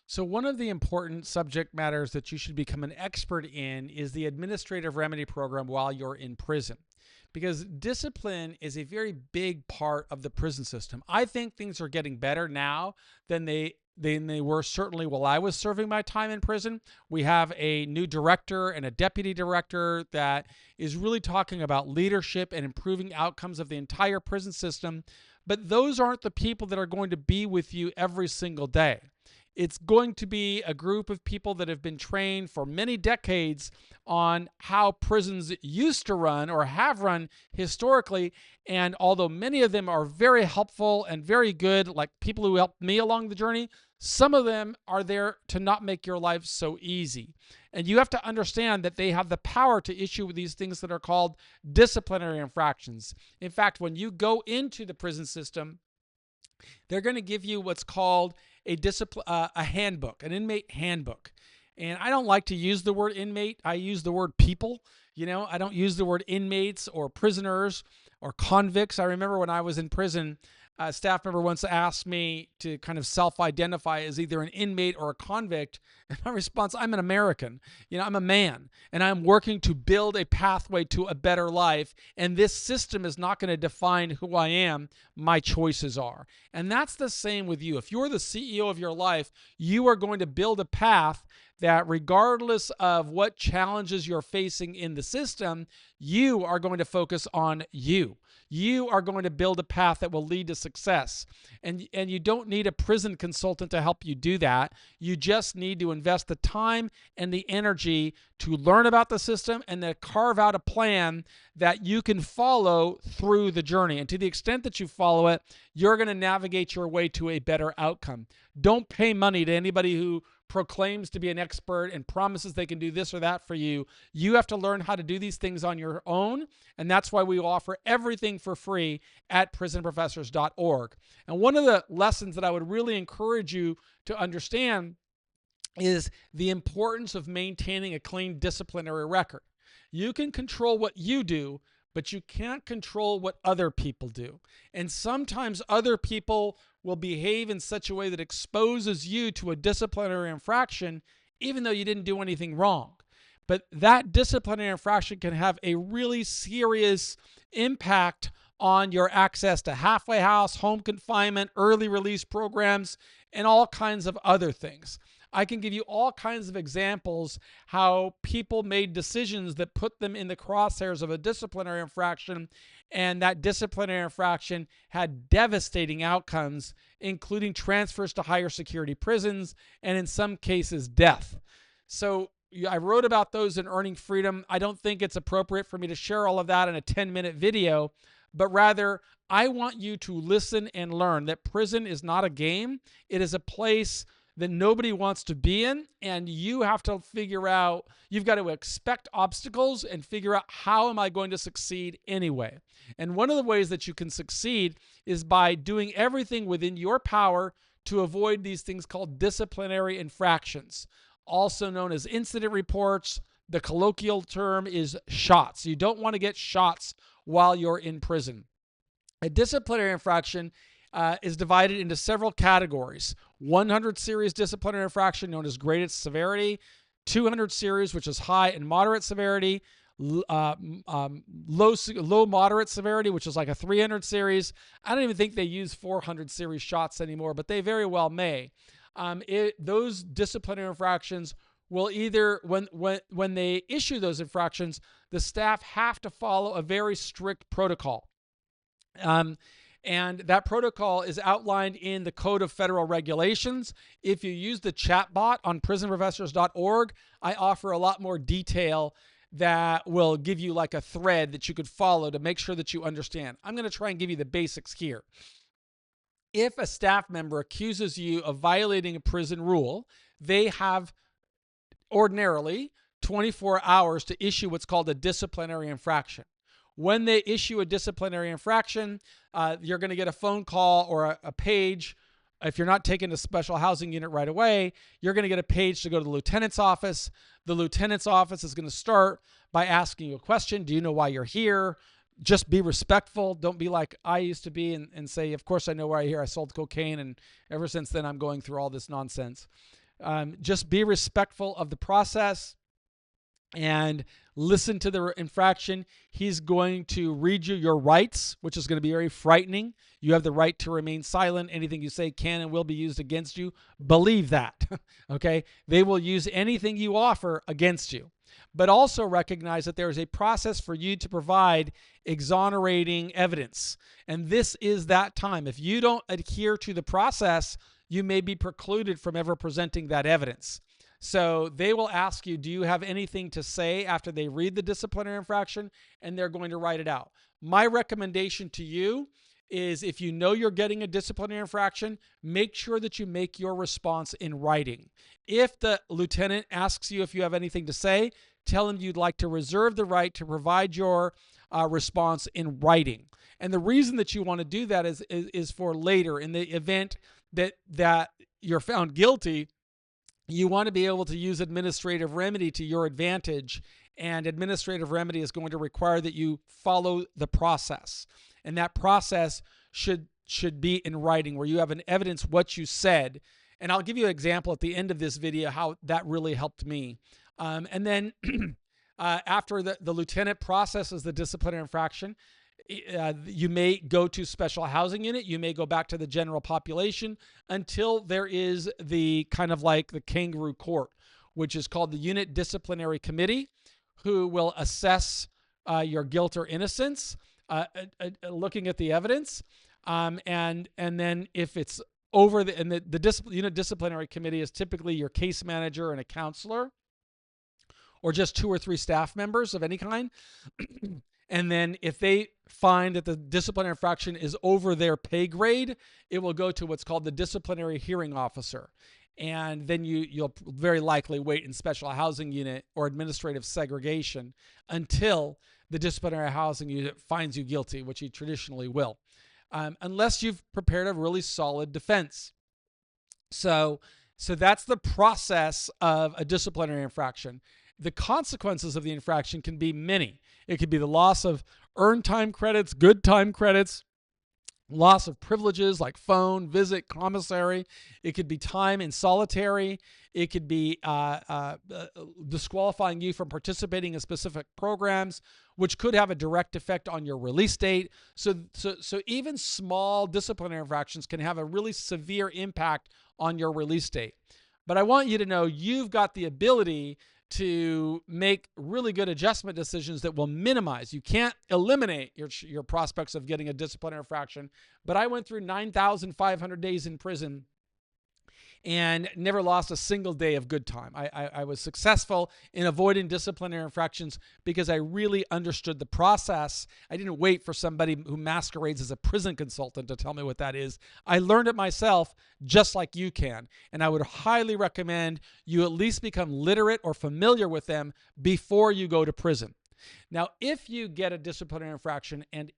So, one of the important subject matters that you should become an expert in is the administrative remedy program while you're in prison. Because discipline is a very big part of the prison system. I think things are getting better now than they were certainly while I was serving my time in prison. We have a new director and a deputy director that is really talking about leadership and improving outcomes of the entire prison system. But those aren't the people that are going to be with you every single day. It's going to be a group of people that have been trained for many decades on how prisons used to run or have run historically. And although many of them are very helpful and very good, like people who helped me along the journey, some of them are there to not make your life so easy. And you have to understand that they have the power to issue these things that are called disciplinary infractions. In fact, when you go into the prison system, they're going to give you what's called a handbook, an inmate handbook. And I don't like to use the word inmate. I use the word people. I don't use the word inmates or prisoners or convicts. I remember when I was in prison, a staff member once asked me to kind of self-identify as either an inmate or a convict. And my response, I'm an American. I'm a man, and I'm working to build a pathway to a better life. And this system is not going to define who I am. My choices are. And that's the same with you. If you're the CEO of your life, you are going to build a path that regardless of what challenges you're facing in the system, you are going to focus on you. You are going to build a path that will lead to success. And you don't need a prison consultant to help you do that. You just need to invest the time and the energy to learn about the system and then carve out a plan that you can follow through the journey. And to the extent that you follow it, you're going to navigate your way to a better outcome. Don't pay money to anybody who proclaims to be an expert and promises they can do this or that for you. You have to learn how to do these things on your own, and that's why we offer everything for free at prisonprofessors.org. And one of the lessons that I would really encourage you to understand is the importance of maintaining a clean disciplinary record. You can control what you do, but you can't control what other people do. And sometimes other people will behave in such a way that exposes you to a disciplinary infraction, even though you didn't do anything wrong. But that disciplinary infraction can have a really serious impact on your access to halfway house, home confinement, early release programs, and all kinds of other things. I can give you all kinds of examples how people made decisions that put them in the crosshairs of a disciplinary infraction, and that disciplinary infraction had devastating outcomes, including transfers to higher security prisons and in some cases death. So I wrote about those in Earning Freedom. I don't think it's appropriate for me to share all of that in a 10-minute video, but rather I want you to listen and learn that prison is not a game. It is a place that nobody wants to be in, and you have to figure out, you've got to expect obstacles and figure out, how am I going to succeed anyway? And one of the ways that you can succeed is by doing everything within your power to avoid these things called disciplinary infractions, also known as incident reports. The colloquial term is shots. You don't want to get shots while you're in prison. A disciplinary infraction is divided into several categories. 100 series disciplinary infraction, known as graded severity. 200 series, which is high and moderate severity. Low moderate severity, which is like a 300 series. I don't even think they use 400 series shots anymore, but they very well may. Those disciplinary infractions will either, when they issue those infractions, the staff have to follow a very strict protocol. And that protocol is outlined in the Code of Federal Regulations. If you use the chatbot on prisonprofessors.org, I offer a lot more detail that will give you like a thread that you could follow to make sure that you understand. I'm going to try and give you the basics here. If a staff member accuses you of violating a prison rule, they have ordinarily 24 hours to issue what's called a disciplinary infraction. When they issue a disciplinary infraction, you're going to get a phone call or a page. If you're not taken to special housing unit right away, you're going to get a page to go to the lieutenant's office. The lieutenant's office is going to start by asking you a question. Do you know why you're here? Just be respectful. Don't be like I used to be and say, of course I know why you're here. I sold cocaine, and ever since then I'm going through all this nonsense. Just be respectful of the process and listen to the infraction. He's going to read you your rights, which is going to be very frightening. You have the right to remain silent. Anything you say can and will be used against you. Believe that. Okay? They will use anything you offer against you. But also recognize that there is a process for you to provide exonerating evidence. And this is that time. If you don't adhere to the process, you may be precluded from ever presenting that evidence. So they will ask you, do you have anything to say after they read the disciplinary infraction? And they're going to write it out. My recommendation to you is, if you know you're getting a disciplinary infraction, make sure that you make your response in writing. If the lieutenant asks you if you have anything to say, tell him you'd like to reserve the right to provide your response in writing. And the reason that you want to do that is for later, in the event that you're found guilty. You want to be able to use administrative remedy to your advantage, and administrative remedy is going to require that you follow the process. And that process should be in writing, where you have an evidence what you said. And I'll give you an example at the end of this video how that really helped me. And then after the lieutenant processes the disciplinary infraction, you may go to special housing unit. You may go back to the general population until there is the kind of like the kangaroo court, which is called the Unit Disciplinary Committee, who will assess your guilt or innocence, looking at the evidence. And then if it's over the Unit Disciplinary Committee is typically your case manager and a counselor, or just 2 or 3 staff members of any kind. And then if they find that the disciplinary infraction is over their pay grade, it will go to what's called the disciplinary hearing officer. And then you'll very likely wait in special housing unit or administrative segregation until the disciplinary housing unit finds you guilty, which he traditionally will, unless you've prepared a really solid defense. So that's the process of a disciplinary infraction. The consequences of the infraction can be many. It could be the loss of earned time credits, good time credits, loss of privileges like phone, visit, commissary. It could be time in solitary. It could be disqualifying you from participating in specific programs, which could have a direct effect on your release date. So even small disciplinary infractions can have a really severe impact on your release date. But I want you to know you've got the ability to make really good adjustment decisions that will minimize. You can't eliminate your prospects of getting a disciplinary infraction, but I went through 9,500 days in prison and never lost a single day of good time. I was successful in avoiding disciplinary infractions because I really understood the process. I didn't wait for somebody who masquerades as a prison consultant to tell me what that is. I learned it myself, just like you can. And I would highly recommend you at least become literate or familiar with them before you go to prison. Now, if you get a disciplinary infraction, and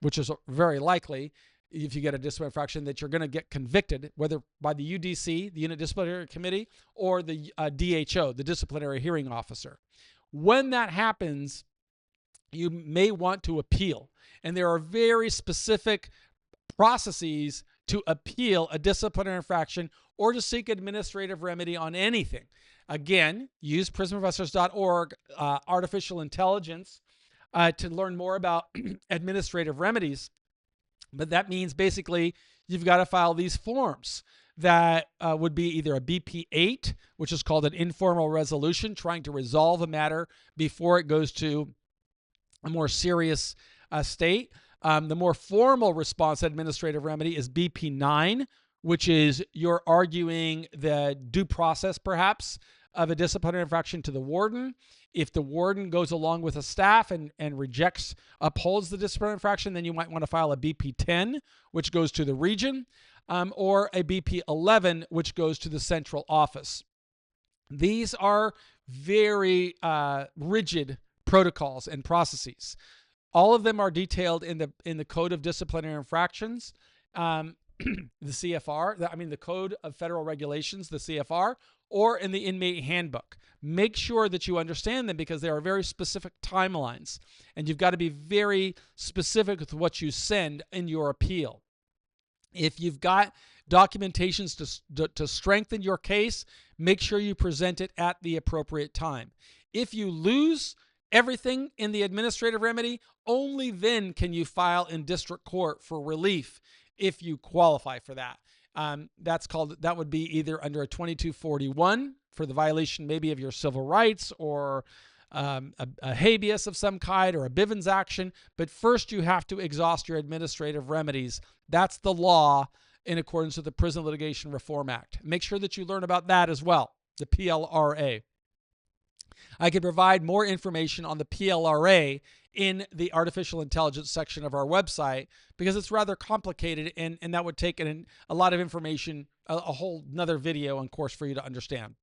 which is very likely, if you get a disciplinary infraction, that you're going to get convicted, whether by the UDC, the Unit Disciplinary Committee, or the DHO, the Disciplinary Hearing Officer. When that happens, you may want to appeal. And there are very specific processes to appeal a disciplinary infraction or to seek administrative remedy on anything. Again, use prisonprofessors.org, artificial intelligence, to learn more about administrative remedies. But that means basically you've got to file these forms that would be either a BP-8, which is called an informal resolution, trying to resolve a matter before it goes to a more serious state. The more formal response to administrative remedy is BP-9, which is you're arguing the due process, perhaps, of a disciplinary infraction to the warden. If the warden goes along with the staff and upholds the disciplinary infraction, then you might want to file a BP-10, which goes to the region, or a BP-11, which goes to the central office. These are very rigid protocols and processes. All of them are detailed in the Code of Disciplinary Infractions, the CFR, the Code of Federal Regulations, the CFR, or in the Inmate Handbook. Make sure that you understand them because there are very specific timelines, and you've got to be very specific with what you send in your appeal. If you've got documentations to strengthen your case, make sure you present it at the appropriate time. If you lose everything in the administrative remedy, only then can you file in district court for relief if you qualify for that. That would be either under a 2241 for the violation maybe of your civil rights, or a habeas of some kind, or a Bivens action. But first you have to exhaust your administrative remedies. That's the law in accordance with the Prison Litigation Reform Act. Make sure that you learn about that as well, the PLRA. I can provide more information on the PLRA in the artificial intelligence section of our website, because it's rather complicated, and that would take a lot of information, a whole another video and course for you to understand.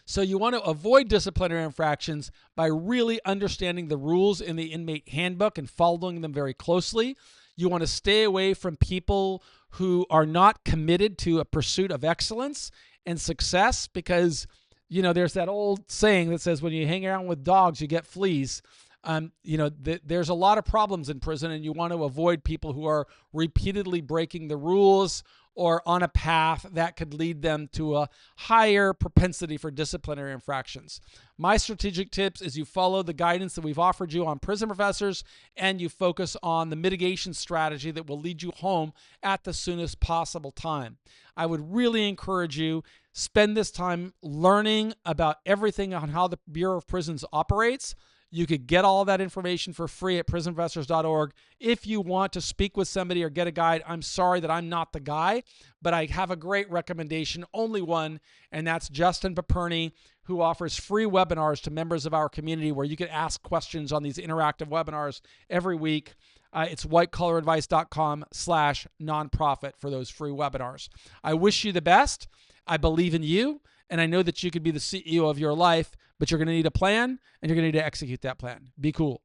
So you want to avoid disciplinary infractions by really understanding the rules in the inmate handbook and following them very closely. You want to stay away from people who are not committed to a pursuit of excellence and success, because there's that old saying that says when you hang around with dogs, you get fleas. There's a lot of problems in prison, and you want to avoid people who are repeatedly breaking the rules or on a path that could lead them to a higher propensity for disciplinary infractions. My strategic tips is you follow the guidance that we've offered you on Prison Professors, and you focus on the mitigation strategy that will lead you home at the soonest possible time. I would really encourage you, spend this time learning about everything on how the Bureau of Prisons operates. You could get all that information for free at prisonprofessors.org. If you want to speak with somebody or get a guide, I'm sorry that I'm not the guy, but I have a great recommendation, only one, and that's Justin Paperny, who offers free webinars to members of our community where you can ask questions on these interactive webinars every week. It's whitecollaradvice.com/nonprofit for those free webinars. I wish you the best. I believe in you, and I know that you could be the CEO of your life, but you're going to need a plan, and you're going to need to execute that plan. Be cool.